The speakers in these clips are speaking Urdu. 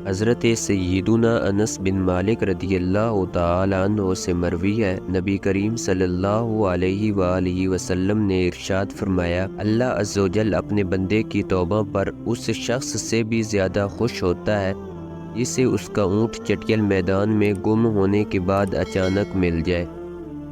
حضرت سیدنا انس بن مالک رضی اللہ تعالی عنہ سے مروی ہے، نبی کریم صلی اللہ علیہ وآلہ وسلم نے ارشاد فرمایا، اللہ عز و جل اپنے بندے کی توبہ پر اس شخص سے بھی زیادہ خوش ہوتا ہے جسے اس کا اونٹ چٹیل میدان میں گم ہونے کے بعد اچانک مل جائے۔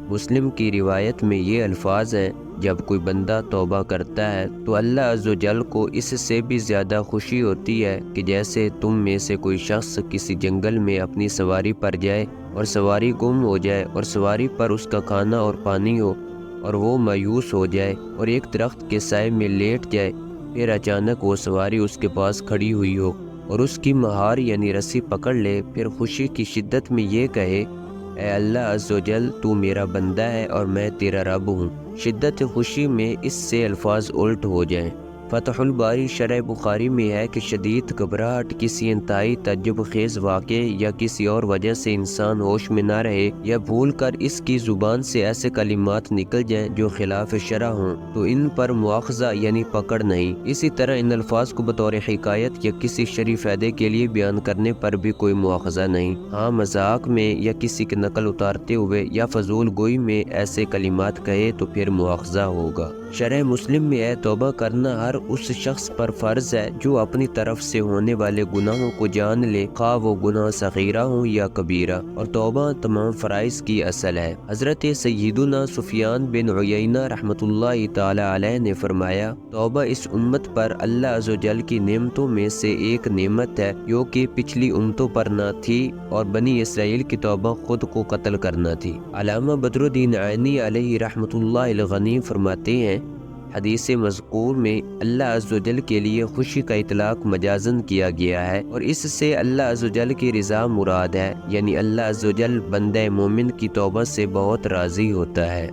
مسلم کی روایت میں یہ الفاظ ہیں، جب کوئی بندہ توبہ کرتا ہے تو اللہ عز و جل کو اس سے بھی زیادہ خوشی ہوتی ہے کہ جیسے تم میں سے کوئی شخص کسی جنگل میں اپنی سواری پر جائے اور سواری گم ہو جائے اور سواری پر اس کا کھانا اور پانی ہو اور وہ مایوس ہو جائے اور ایک درخت کے سائے میں لیٹ جائے، پھر اچانک وہ سواری اس کے پاس کھڑی ہوئی ہو اور اس کی مہار یعنی رسی پکڑ لے، پھر خوشی کی شدت میں یہ کہے، اے اللہ عز و جل، تو میرا بندہ ہے اور میں تیرا رب ہوں۔ شدت خوشی میں اس سے الفاظ الٹ ہو جائیں۔ فتح الباری شرح بخاری میں ہے کہ شدید گھبراہٹ، کسی انتہائی تعجب خیز واقعے یا کسی اور وجہ سے انسان ہوش میں نہ رہے یا بھول کر اس کی زبان سے ایسے کلمات نکل جائیں جو خلاف شرع ہوں تو ان پر مواخذہ یعنی پکڑ نہیں۔ اسی طرح ان الفاظ کو بطور حکایت یا کسی شرعی فائدے کے لیے بیان کرنے پر بھی کوئی مواخذہ نہیں۔ ہاں، مذاق میں یا کسی کی نقل اتارتے ہوئے یا فضول گوئی میں ایسے کلمات کہے تو پھر مواخذہ ہوگا۔ شرح مسلم میں ہے، توبہ کرنا ہر اس شخص پر فرض ہے جو اپنی طرف سے ہونے والے گناہوں کو جان لے، خواہ وہ گناہ صغیرہ ہوں یا کبیرہ، اور توبہ تمام فرائض کی اصل ہے۔ حضرت سیدنا سفیان بن عیینہ رحمۃ اللہ تعالی علیہ نے فرمایا، توبہ اس امت پر اللہ عز و جل کی نعمتوں میں سے ایک نعمت ہے جو کہ پچھلی امتوں پر نہ تھی، اور بنی اسرائیل کی توبہ خود کو قتل کرنا تھی۔ علامہ بدر الدین عینی علیہ رحمۃ اللہ الغنی فرماتے ہیں، حدیث مذکور میں اللہ عز و جل کے لیے خوشی کا اطلاق مجازن کیا گیا ہے، اور اس سے اللہ عز و جل کی رضا مراد ہے، یعنی اللہ عز و جل بندہ مومن کی توبہ سے بہت راضی ہوتا ہے۔